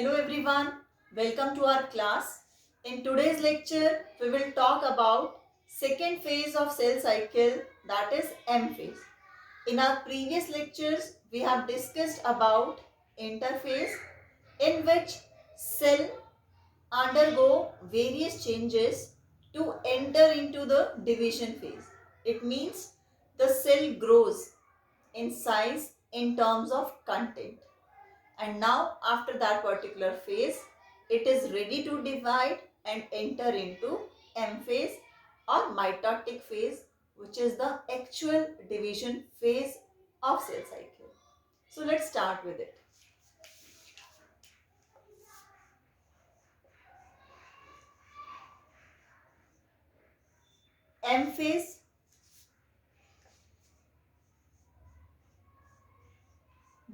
Hello everyone, welcome to our class. In today's lecture, we will talk about second phase of cell cycle, that is M phase. In our previous lectures, we have discussed about interphase, in which cell undergo various changes to enter into the division phase. It means the cell grows in size in terms of content, and now after that particular phase it is ready to divide and enter into M phase or mitotic phase, which is the actual division phase of cell cycle. So let's start with it. M phase,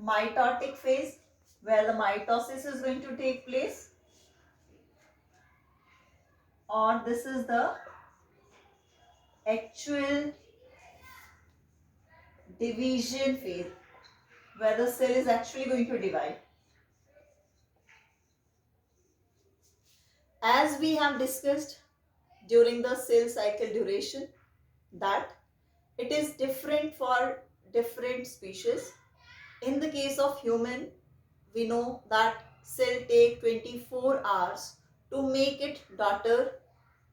mitotic phase, where the mitosis is going to take place, or this is the actual division phase where the cell is actually going to divide. As we have discussed during the cell cycle duration, that it is different for different species. In the case of human, we know that cell take 24 hours to make it daughter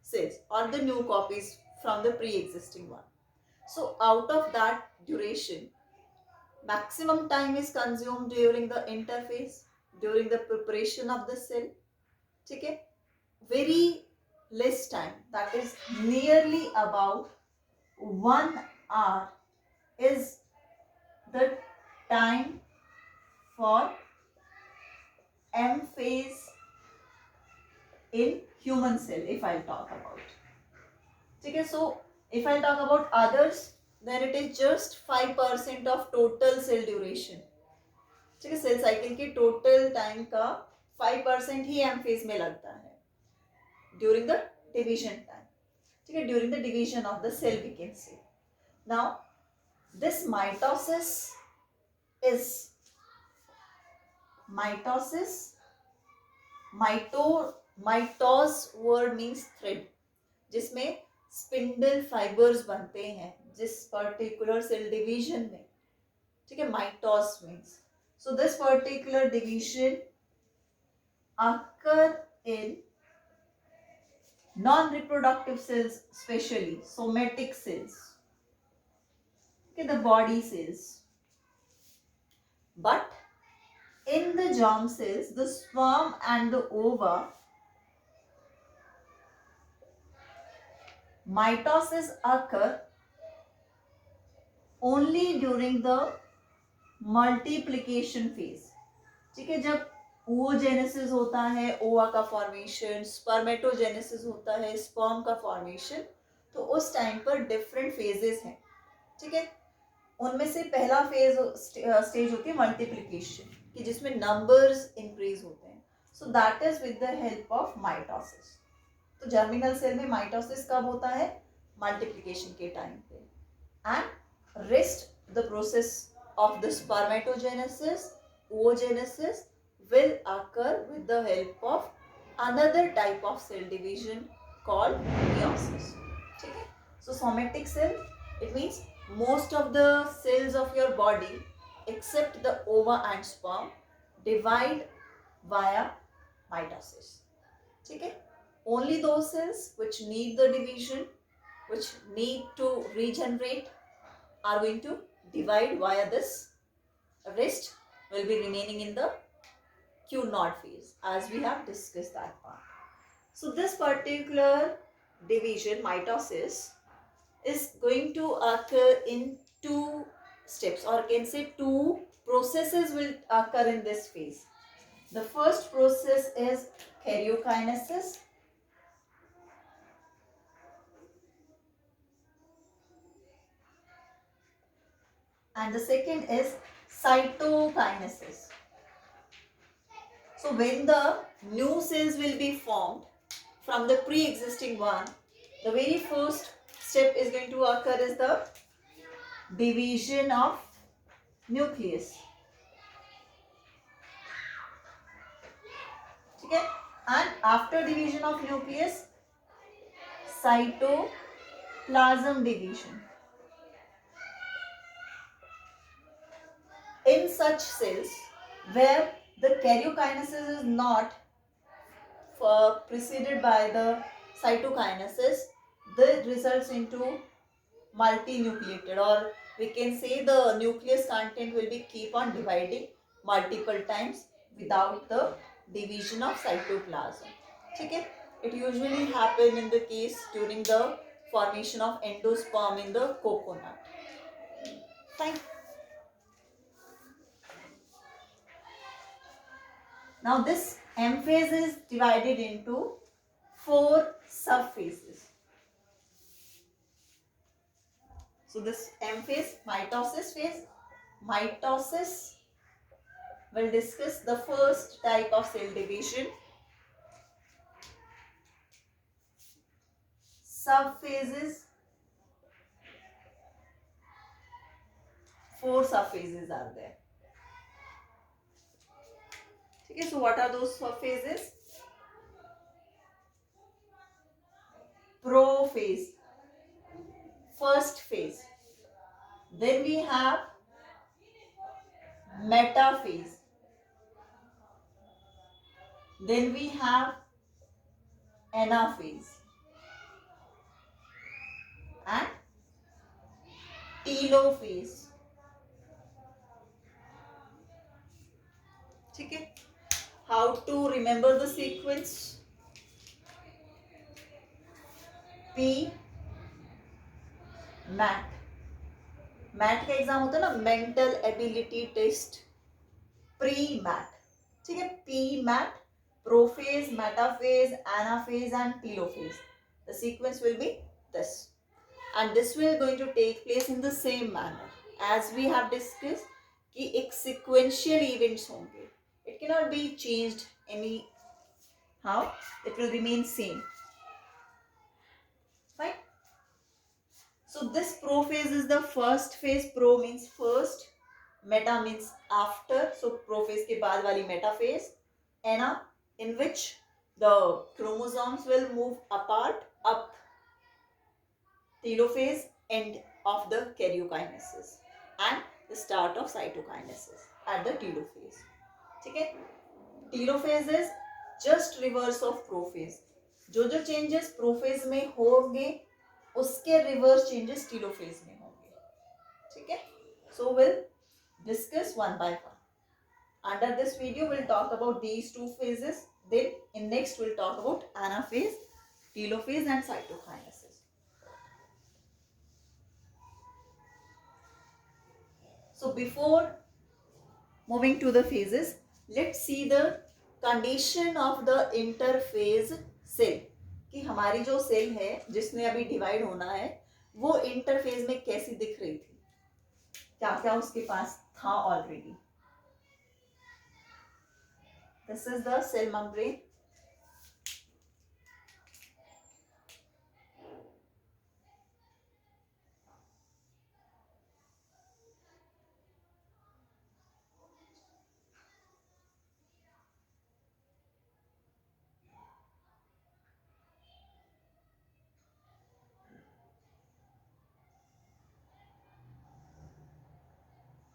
cells or the new copies from the pre-existing one. So out of that duration, maximum time is consumed during the interphase, during the preparation of the cell. Okay? Very less time, that is nearly about 1 hour is the time for M phase in human cell, if I'll talk about. Okay, so if I'll talk about others, then it is just 5% of total cell duration. ठीक है, cell cycle के total time का 5% ही M phase में लगता है during the division time. ठीक है, during the division of the cell we can say. Now this mitosis is mitosis. Mitose word means thread, जिसमें स्पिंडल फाइबर्स बनते हैं जिस पर्टिकुलर सेल डिवीजन में. ठीक है, mitose means. So this particular division occur in non-reproductive cells, especially somatic cells. Okay, the body cells. But in the germ cells, the sperm and the ova, mitosis occur only during the multiplication phase. ठीक है, जब oogenesis होता है, ओवा का formation, spermatogenesis होता है, sperm का फॉर्मेशन, तो उस टाइम पर डिफरेंट फेजेस हैं. ठीक है, उनमें से पहला फेज स्टेज होती है मल्टीप्लिकेशन कि जिसमें नंबर्स इंक्रीज होते हैं. So that is with the help of mitosis. तो जर्मिनल सेल में माइटोसिस कब होता है? मल्टीप्लिकेशन के टाइम पे. And rest the process of the spermatogenesis, oogenesis will occur with the help of another type of cell division called meiosis. Okay? So somatic cell, it means most of the cells of your body except the ova and sperm divide via mitosis. Okay? Only those cells which need the division, which need to regenerate, are going to divide via this. Rest will be remaining in the Q0 phase, as we have discussed that part. So this particular division, mitosis, is going to occur in two steps, or can say two processes will occur in this phase. The first process is karyokinesis. And the second is cytokinesis. So when the new cells will be formed from the pre-existing one, the very first step is going to occur is the division of nucleus. ठीक है. And after division of nucleus, cytoplasm division. In such cells where the karyokinesis is not preceded by the cytokinesis, that results into multinucleated, or we can say the nucleus content will be keep on dividing multiple times without the division of cytoplasm. ठीक है. It usually happen in the case during the formation of endosperm in the coconut. Fine. Now this M phase is divided into 4 subphases. So this M phase, mitosis phase. Mitosis will discuss the first type of cell division. Subphases, 4 subphases are there. Okay, so what are those subphases? Prophase, first phase. Then we have metaphase. Then we have anaphase and telophase. ठीक है. How to remember the sequence? P mat. Mat का exam होता है ना, mental ability test. Pre mat. ठीक है. P mat, prophase, metaphase, anaphase and telophase. The sequence will be this, and this will going to take place in the same manner as we have discussed कि एक sequential events होंगे. It cannot be changed any how. It will remain same. Fine. So this prophase is the first phase. Pro means first, meta means after. So prophase के बाद वाली metaphase. Ana, in which the chromosomes will move apart up. Telophase, end of the karyokinesis and the start of cytokinesis at the telophase. ठीक है. Telophase is just reverse of prophase. जो जो changes prophase में होंगे उसके reverse changes telophase में होंगे. ठीक है. So we'll discuss one by one. Under this video we'll talk about these two phases. Then in next we'll talk about anaphase, telophase and cytokinesis. So before moving to the phases, let's see the condition of the interphase cell. कि हमारी जो cell है जिसने अभी divide होना है वो interphase में कैसी दिख रही थी, क्या क्या उसके पास था already. This is the cell membrane.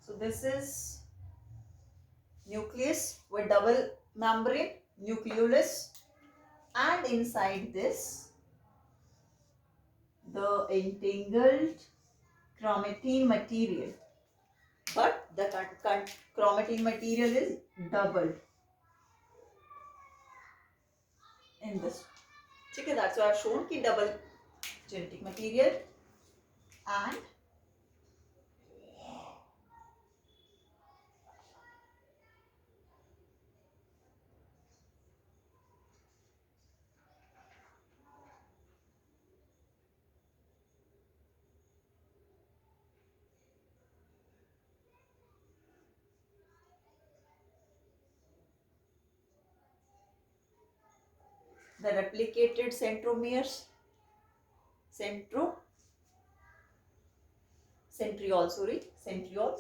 So this is nucleus with double membrane, nucleolus, and inside this the entangled chromatin material, but the chromatin material is doubled in this. ठीक है. That's why I've shown कि double genetic material and the replicated centromeres, centrioles,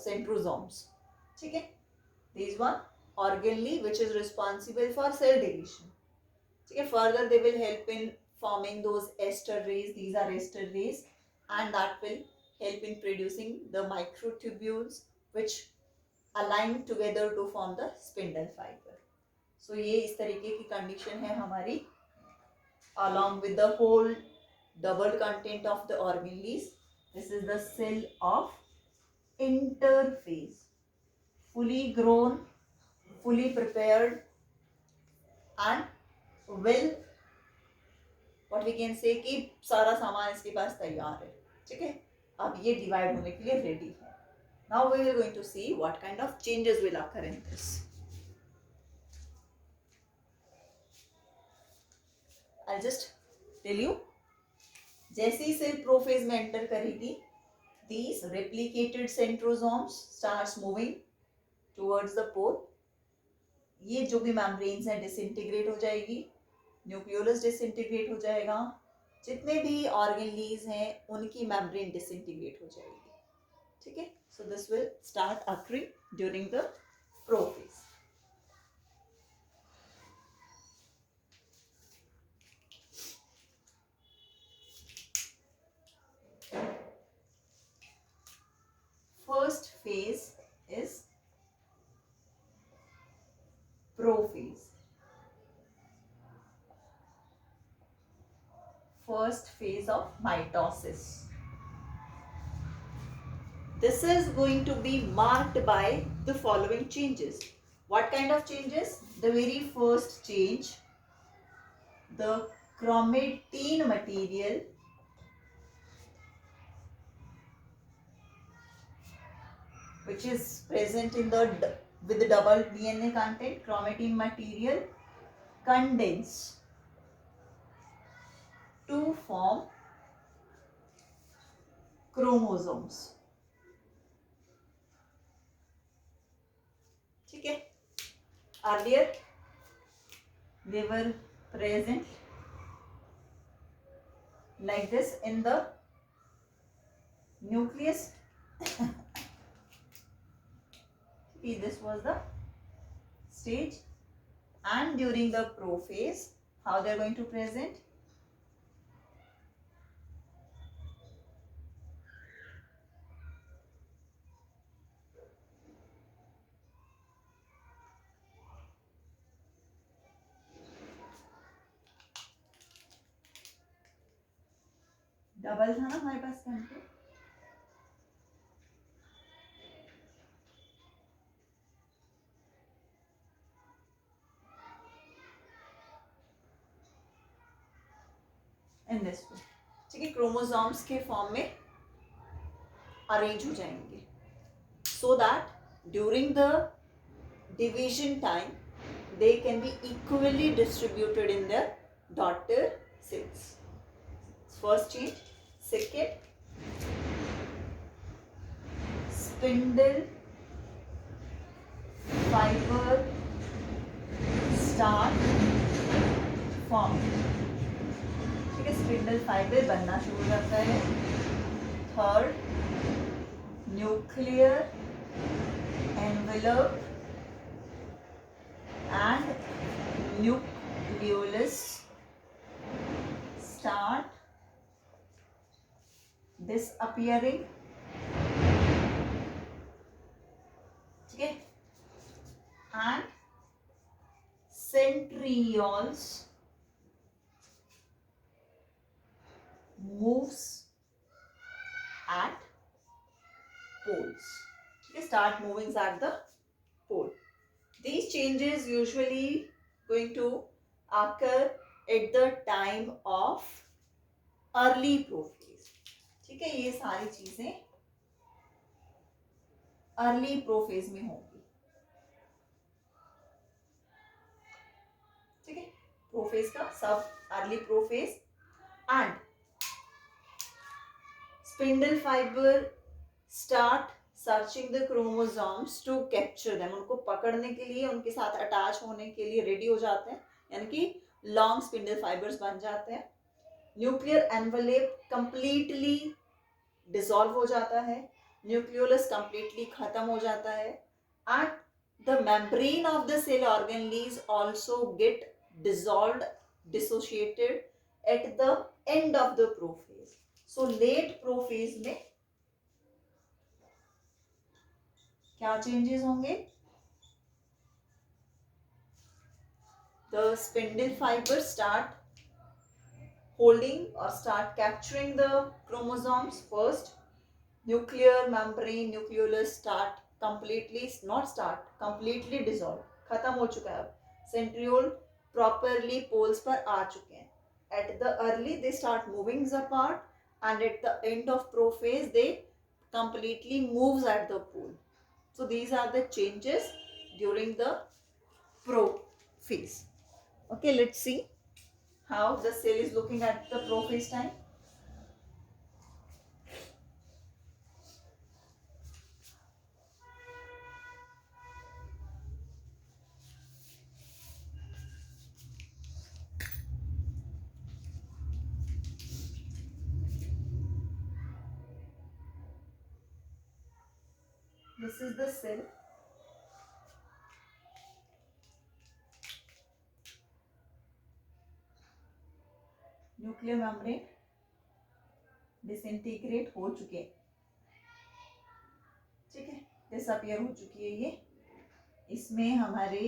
centrosomes. ठीक है. These one organelle which is responsible for cell division. ठीक है, further they will help in forming those ester rays, these are ester rays, and that will help in producing the microtubules which align together to form the spindle fiber. So ये इस तरीके की condition है हमारी, along with the whole double content of the organelles. This is the cell of interphase, fully grown, fully prepared and well, what we can say कि सारा सामान इसके पास तैयार है. ठीक है, अब ये डिवाइड होने के लिए रेडी है. Now we are going to see what kind of changes will occur in this. I'll just tell you. जैसे ही सेल प्रोफेज में एंटर करेगी, these replicated centrosomes starts moving towards the pole. ये जो भी मेम्ब्रेन्स हैं disintegrate हो जाएगी, nucleolus disintegrate हो जाएगा, जितने भी ऑर्गेनलीज हैं उनकी मेम्ब्रेन डिसइंटीग्रेट हो जाएगी. ठीक है, so this will start occurring during the prophase. First phase is prophase. First phase of mitosis. This is going to be marked by the following changes. What kind of changes? The very first change, the chromatin material which is present in the with the double DNA content, chromatin material condense to form chromosomes. ठीक है, earlier they were present like this in the nucleus. This was the stage, and during the prophase, how they are going to present? Double था ना हमारे पास control. In this way. ठीक है, chromosomes के form में arrange हो जाएंगे, so that during the division time they can be equally distributed in their daughter cells. First change. Second, spindle fiber start forming. ठीक है, स्पिंडल फाइबर बनना शुरू हो जाता है. Third, nuclear envelope and nucleolus start disappearing. ठीक है, and centrioles moves at poles. Okay, start moving at the pole. These changes usually going to occur at the time of early prophase. ठीक है, ये सारी चीजें अर्ली प्रोफेज में होंगी. ठीक है, प्रोफेज का सब early prophase. And spindle fiber start searching the chromosomes to capture them. उनको पकड़ने के लिए, उनके साथ अटैच होने के लिए रेडी हो जाते हैं, यानी कि लॉन्ग स्पिंडल फाइबर्स बन जाते हैं. न्यूक्लियर एनवेलप कंप्लीटली डिसॉल्व हो जाता है, न्यूक्लियोलस कंप्लीटली खत्म हो जाता है, and the membrane of the cell organelles also get dissolved, dissociated at the end of the prophase. So late prophase में क्या changes होंगे? The spindle fibers start holding or start capturing the chromosomes first. Nuclear membrane, nucleolus start completely, not start, completely dissolved, खत्म हो चुका है अब. Centriole properly poles पर आ चुके हैं. At the early they start moving apart, and at the end of prophase they completely moves at the pole. So these are the changes during the prophase. Okay, let's see how the cell is looking at the prophase time. This is the cell. Nuclear membrane disintegrate हो चुके, ठीक है, disappear हो चुकी है ये. इसमें हमारे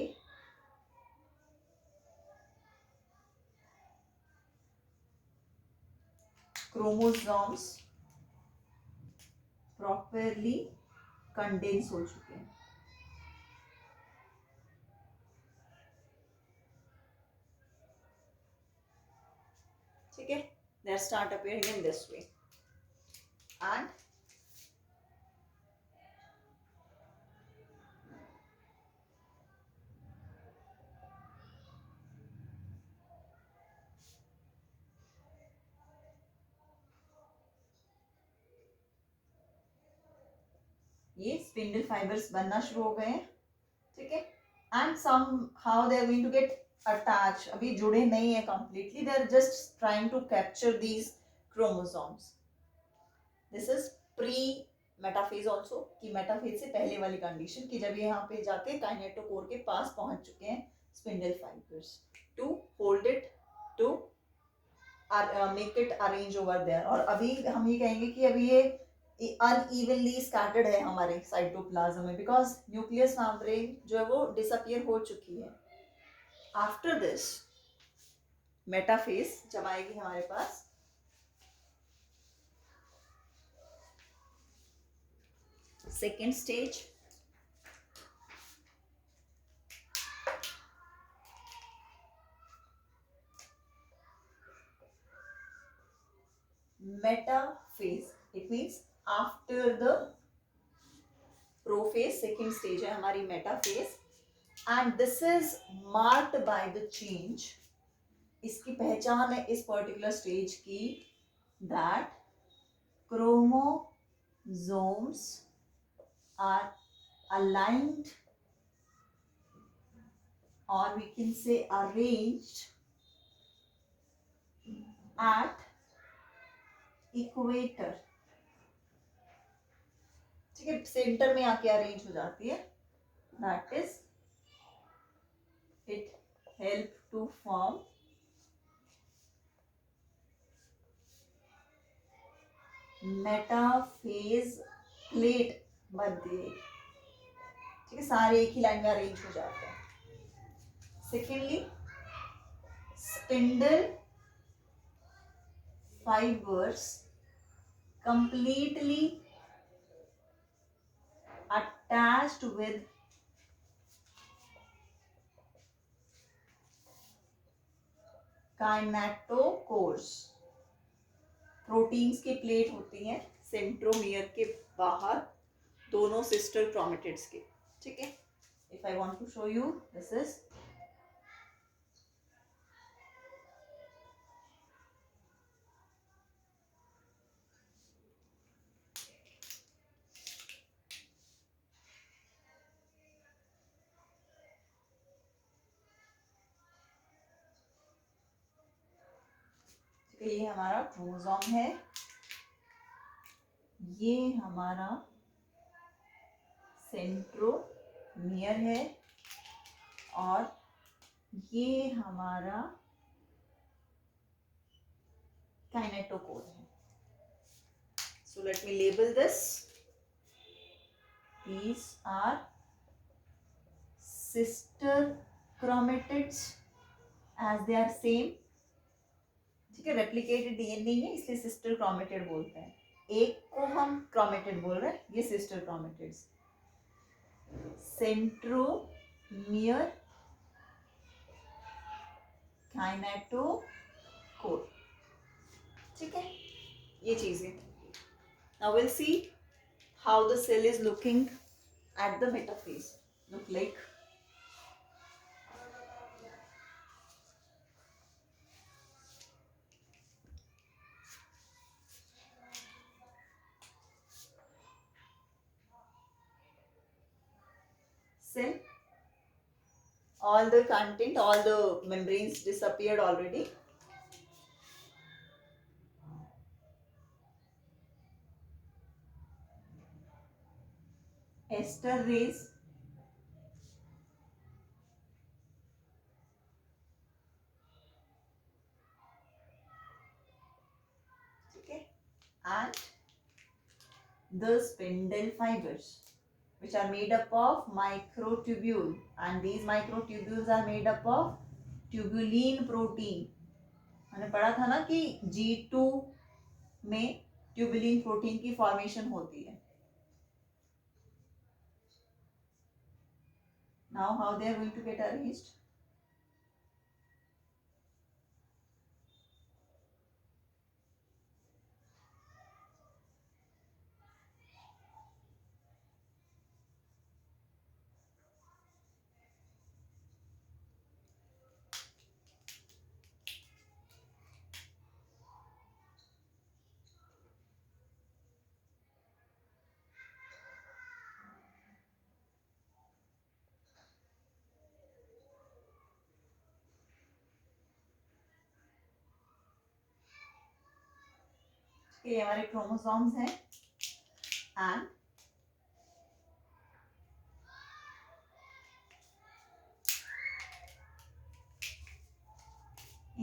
क्रोमोसोम्स प्रॉपरली कंडेंस हो चुके हैं. ठीक है, they start appearing in this way. And ये स्पिंडल फाइबर्स बनना शुरू हो गए हैं, ठीक है. And somehow they are going to get attached. अभी जुड़े नहीं है completely, they are just trying to capture these chromosomes. This is pre metaphase also, कि मेटाफेज से पहले वाली कंडीशन कि जब ये यहाँ पे जाके काइनेटोकोर के पास पहुंच चुके हैं spindle fibers to hold it, to make it arrange over there. और अभी हम ये कहेंगे कि अभी ये अनइवनली स्कैटर्ड है हमारे साइटोप्लाज्म में, बिकॉज न्यूक्लियस मेम्ब्रेन जो है वो डिसअपियर हो चुकी है. आफ्टर दिस मेटाफेज जब आएगी हमारे पास, second stage, metaphase. It means after the prophase, second stage है हमारी metaphase, and this is marked by the change. इसकी पहचान है इस particular stage की, that chromosomes are aligned, or we can say arranged at equator. ठीक है, centre में आके अरेंज हो जाती है. That is it help to form metaphase plate मध्य. ठीक है, सारे एक ही लाइन में अरेंज हो जाते हैं. Secondly, spindle fibres completely attached with kinetochores. Proteins की प्लेट होती हैं सेंट्रोमियर के बाहर, दोनों सिस्टर क्रोमेटिड्स के. ठीक है, if I want to show you, this is ये हमारा क्रोमोसोम है, ये हमारा सेंट्रोमियर है, और ये हमारा काइनेटोकोर है. So let me label this. These are sister chromatids as they are same. ठीक है, रेप्लिकेटेड डीएनए है इसलिए सिस्टर क्रोमेटिड बोलते हैं. एक को हम क्रोमेटिड बोल रहे हैं, ये सिस्टर क्रोमेटिड्स. Centromere, kinetochore. ठीक है, ये चीजें. Now will see how the cell is looking at the metaphase. Look like cell. All the content, all the membranes disappeared already. Ester rays, okay, and the spindle fibers, which are made up of microtubule, and these microtubules are made up of tubulin protein. मैंने पढ़ा था ना कि G2 में tubulin protein की formation होती है. Now how they are going to get arranged? ये हमारे क्रोमोसोम्स हैं एंड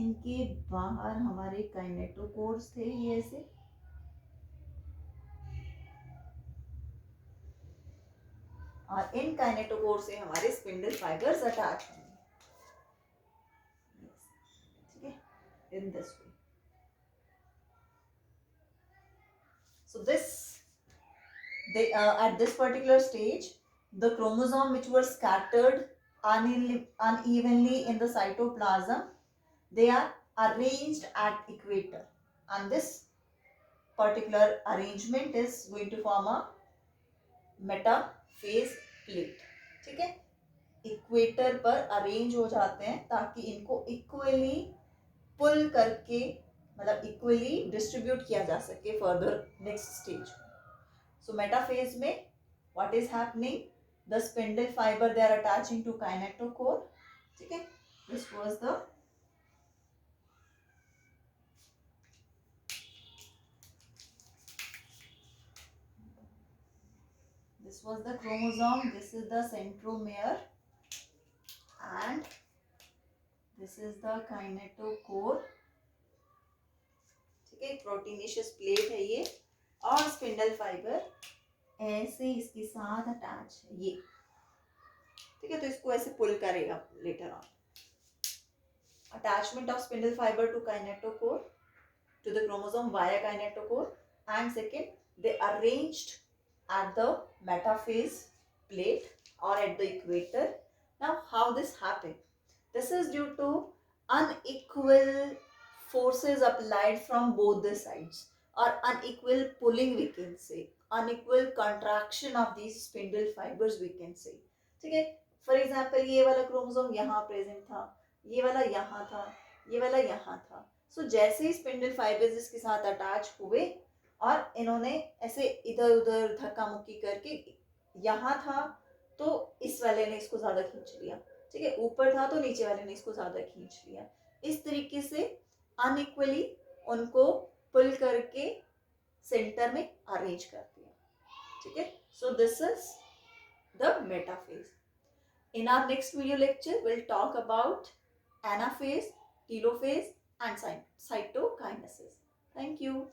इनके बाहर हमारे काइनेटोकोर्स थे ये ऐसे, और इन काइनेटोकोर से हमारे स्पिंडल फाइबर्स अटैच होंगे. ठीक है, in this way. So this, at this particular stage, the chromosome which were scattered unevenly in the cytoplasm, they are arranged at equator, and this particular arrangement is going to form a metaphase plate. ठीक है, equator पर arrange हो जाते हैं ताकि इनको equally पुल करके, मतलब इक्वली डिस्ट्रीब्यूट किया जा सके further next stage. So metaphase में what is happening, the spindle fiber they are attaching to kinetochore. ठीक है, this was the chromosome, this is the centromere, and this is the kinetochore. ठीक है, proteinaceous plate है ये, और spindle fibre ऐसे इसके साथ अटैच है ये. ठीक है, तो इसको ऐसे पुल करेगा later on. Attachment of spindle fiber to kinetochore, to the chromosome via kinetochore, and second they arranged at the metaphase plate or at the equator. Now how this happened? This is due to unequal forces applied from both the sides, or unequal pulling we can say, unequal contraction of these spindle fibers we can say. ठीक है, for example ये वाला chromosome यहाँ present था, ये वाला यहाँ था, ये वाला यहाँ था. सो जैसे ही स्पिंडल फाइबर्स इसके साथ अटैच हुए और इन्होंने ऐसे इधर उधर धक्का मुक्की करके, यहाँ था तो इस वाले ने इसको ज्यादा खींच लिया, ठीक है, ऊपर था तो नीचे वाले ने इसको ज्यादा खींच लिया. इस तरीके से अनइक्वली उनको पुल करके सेंटर में अरेंज कर दिया. ठीक है, so this is the metaphase. In our next video lecture, we'll talk about anaphase, telophase, and cytokinesis. Thank you.